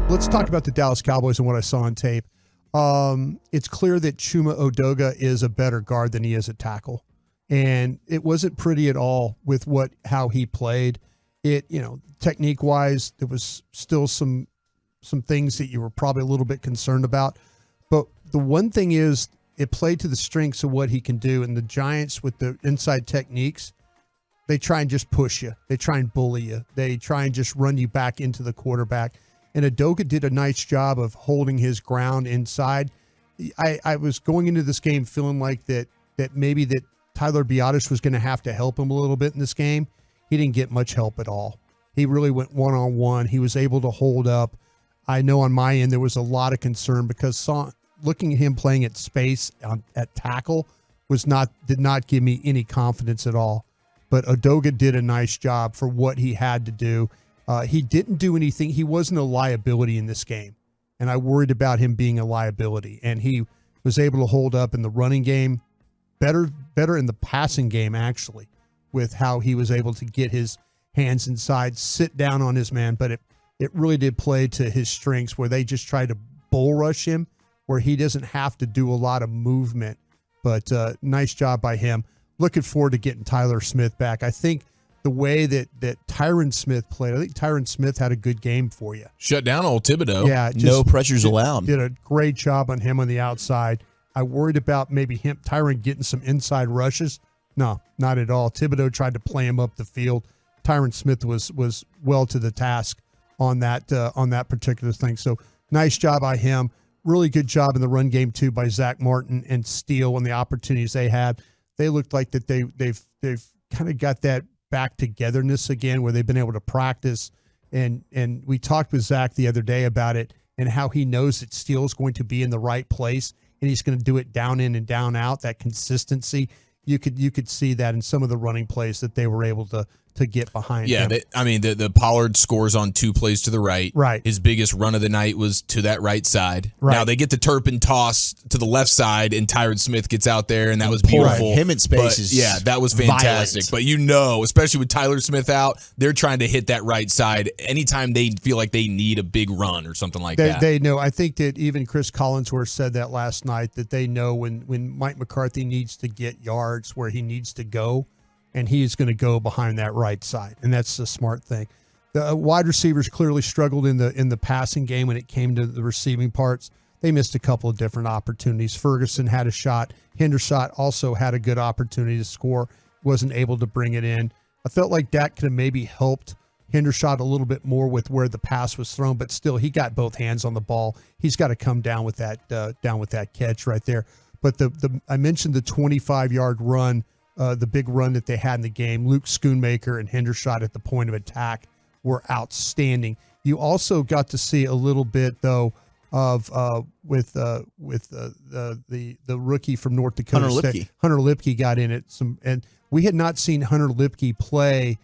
let's talk about the Dallas Cowboys and what I saw on tape. It's clear that Chuma Odoga is a better guard than he is a tackle. And it wasn't pretty at all with how he played. Technique wise, there was still some things that you were probably a little bit concerned about. But the one thing is, it played to the strengths of what he can do. And the Giants, with the inside techniques, they try and just push you. They try and bully you. They try and just run you back into the quarterback. And Odoga did a nice job of holding his ground inside. I was going into this game feeling like that maybe that Tyler Broaddus was going to have to help him a little bit in this game. He didn't get much help at all. He really went one-on-one. He was able to hold up. I know on my end there was a lot of concern because looking at him playing at space at tackle did not give me any confidence at all. But Odoga did a nice job for what he had to do. He didn't do anything. He wasn't a liability in this game, and I worried about him being a liability. And he was able to hold up in the running game, better in the passing game, actually, with how he was able to get his hands inside, sit down on his man. But it really did play to his strengths, where they just tried to bull rush him, where he doesn't have to do a lot of movement. But nice job by him. Looking forward to getting Tyler Smith back. I think the way that Tyron Smith played, I think Tyron Smith had a good game for you. Shut down old Thibodeau. Yeah. No pressures allowed. Did a great job on him on the outside. I worried about maybe Tyron getting some inside rushes. No, not at all. Thibodeau tried to play him up the field. Tyron Smith was well to the task on that particular thing. So nice job by him. Really good job in the run game too by Zach Martin and Steele and the opportunities they had. They looked like that they've kind of got that back togetherness again, where they've been able to practice. And we talked with Zach the other day about it and how he knows that Steele's going to be in the right place and he's going to do it down in and down out. That consistency, you could see that in some of the running plays that they were able to get behind him. The Pollard scores on 2 plays to the right. Right. His biggest run of the night was to that right side. Right. Now they get the Turpin toss to the left side, and Tyron Smith gets out there, and that was beautiful. Him in space is that was fantastic. Violent. But especially with Tyler Smith out, they're trying to hit that right side anytime they feel like they need a big run or something like that. They know. I think that even Chris Collinsworth said that last night, that they know when Mike McCarthy needs to get yards where he needs to go, and he's going to go behind that right side, and that's a smart thing. The wide receivers clearly struggled in the passing game when it came to the receiving parts. They missed a couple of different opportunities. Ferguson had a shot. Hendershot also had a good opportunity to score, wasn't able to bring it in. I felt like that could have maybe helped Hendershot a little bit more with where the pass was thrown, but still, he got both hands on the ball. He's got to come down with that catch right there. But I mentioned the 25-yard run. The big run that they had in the game. Luke Schoonmaker and Hendershot at the point of attack were outstanding. You also got to see a little bit though of with the rookie from North Dakota State. Hunter Lipke got in it and we had not seen Hunter Lipke play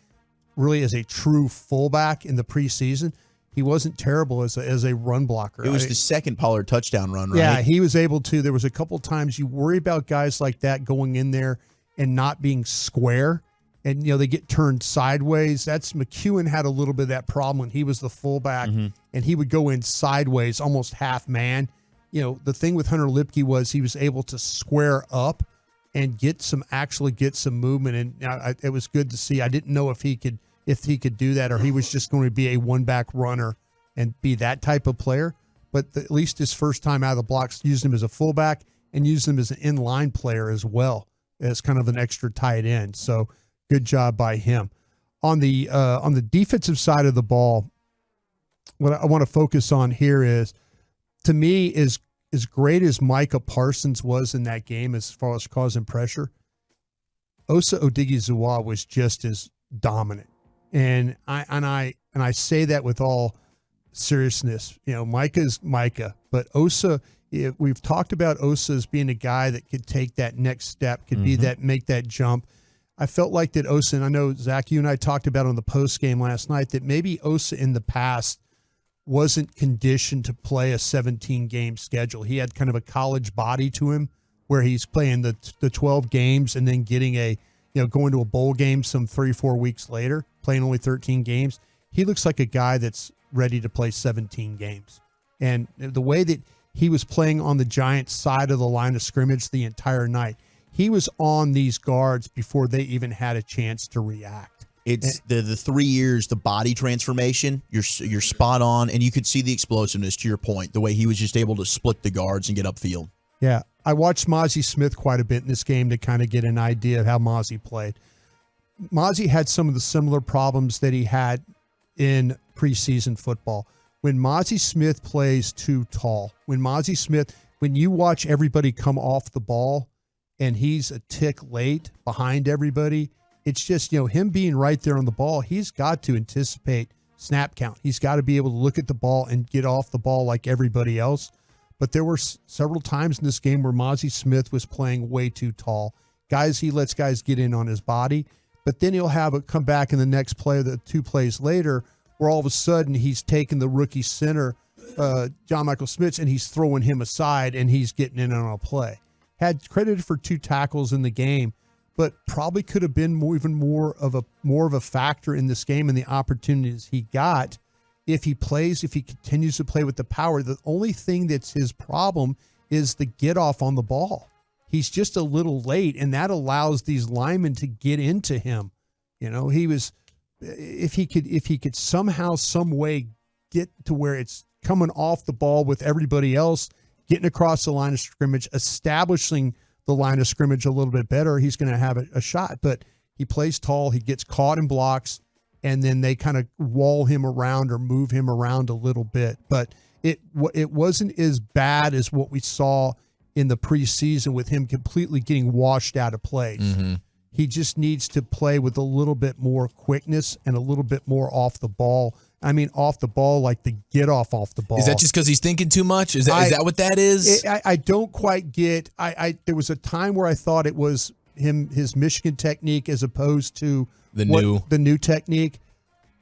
really as a true fullback in the preseason. He wasn't terrible as a run blocker. It was the second Pollard touchdown run, right? Yeah, he was able to. There was a couple times you worry about guys like that going in there and not being square, and they get turned sideways. McEwen had a little bit of that problem when he was the fullback, and he would go in sideways, almost half man. The thing with Hunter Lipke was he was able to square up and get some movement, and it was good to see. I didn't know if he could do that, or he was just going to be a one-back runner and be that type of player. But at least his first time out of the blocks, used him as a fullback and used him as an inline player as well, as kind of an extra tight end. So good job by him. On the defensive side of the ball, what I want to focus on here is, to me, as great as Micah Parsons was in that game as far as causing pressure, Osa Odighizuwa was just as dominant. And I say that with all seriousness. Micah's Micah, but Osa, we've talked about Osa as being a guy that could take that next step, could be that, make that jump. I felt like that Osa, and I know, Zach, you and I talked about on the post game last night, that maybe Osa in the past wasn't conditioned to play a 17-game schedule. He had kind of a college body to him where he's playing the 12 games and then getting going to a bowl game some 3-4 weeks later, playing only 13 games. He looks like a guy that's ready to play 17 games. And the way that he was playing on the Giants' side of the line of scrimmage the entire night, he was on these guards before they even had a chance to react. It's the 3 years, the body transformation. You're spot on, and you could see the explosiveness. To your point, the way he was just able to split the guards and get upfield. Yeah, I watched Mozzie Smith quite a bit in this game to kind of get an idea of how Mozzie played. Mozzie had some of the similar problems that he had in preseason football. When Mozzie Smith plays too tall, when you watch everybody come off the ball and he's a tick late behind everybody, it's just, him being right there on the ball, he's got to anticipate snap count. He's got to be able to look at the ball and get off the ball like everybody else. But there were several times in this game where Mozzie Smith was playing way too tall. He lets guys get in on his body, but then he'll have it come back in the next play, the 2 plays later, where all of a sudden he's taking the rookie center, John Michael Schmitz, and he's throwing him aside and he's getting in on a play. Had credited for 2 tackles in the game, but probably could have been even more of a factor in this game and the opportunities he got if he continues to play with the power. The only thing that's his problem is the get off on the ball. He's just a little late, and that allows these linemen to get into him. If he could somehow, some way get to where it's coming off the ball with everybody else, getting across the line of scrimmage, establishing the line of scrimmage a little bit better, he's going to have a shot. But he plays tall, he gets caught in blocks, and then they kind of wall him around or move him around a little bit. But it wasn't as bad as what we saw in the preseason with him completely getting washed out of plays. Mm-hmm. He just needs to play with a little bit more quickness and a little bit more off the ball. I mean, off the ball, like the get off the ball. Is that just because he's thinking too much? Is that what that is? I don't quite get. There was a time where I thought it was his Michigan technique as opposed to the new technique,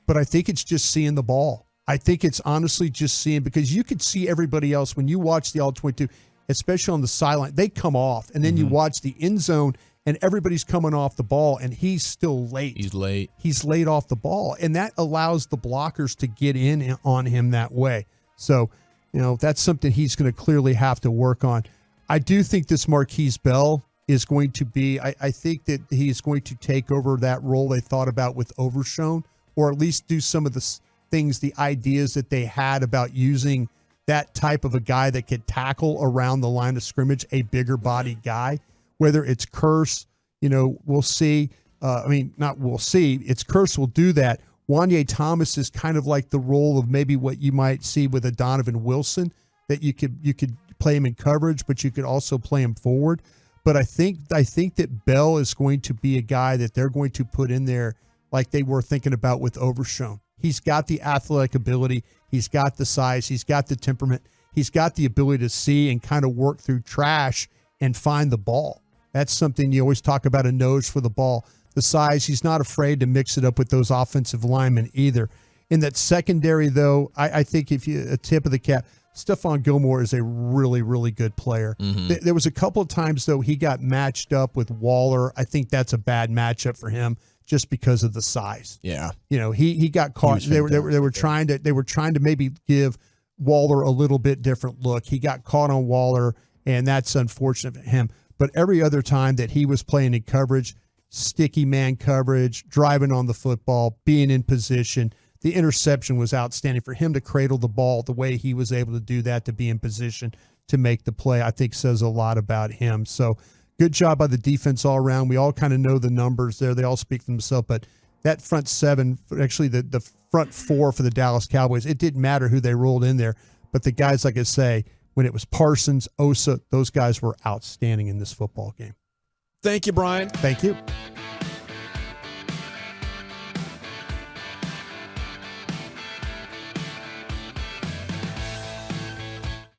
but I think it's just seeing the ball. I think it's honestly just seeing, because you could see everybody else when you watch the All-22, especially on the sideline, they come off, and then you watch the end zone, and everybody's coming off the ball, and he's still late. He's late off the ball, and that allows the blockers to get in on him that way. So, that's something he's going to clearly have to work on. I do think this Marquise Bell is going to be, I think that he's going to take over that role they thought about with Overshone, or at least do some of the things, the ideas that they had about using that type of a guy that could tackle around the line of scrimmage, a bigger body guy. Whether it's Curse, we'll see. It's Curse will do that. Wanye Thomas is kind of like the role of maybe what you might see with a Donovan Wilson, that you could play him in coverage, but you could also play him forward. But I think that Bell is going to be a guy that they're going to put in there like they were thinking about with Overshone. He's got the athletic ability. He's got the size. He's got the temperament. He's got the ability to see and kind of work through trash and find the ball. That's something you always talk about, a nose for the ball. The size, he's not afraid to mix it up with those offensive linemen either. In that secondary, though, I think a tip of the cap, Stephon Gilmore is a really, really good player. Mm-hmm. There was a couple of times, though, he got matched up with Waller. I think that's a bad matchup for him just because of the size. Yeah. He got caught. They were trying to maybe give Waller a little bit different look. He got caught on Waller, and that's unfortunate for him. But every other time that he was playing in coverage, sticky man coverage, driving on the football, being in position, the interception was outstanding. For him to cradle the ball the way he was able to do that, to be in position to make the play, I think says a lot about him. So good job by the defense all around. We all kind of know the numbers there. They all speak for themselves. But that front seven, actually the front four for the Dallas Cowboys, it didn't matter who they rolled in there. But the guys, like I say, when it was Parsons, Osa, those guys were outstanding in this football game. Thank you, Brian. Thank you.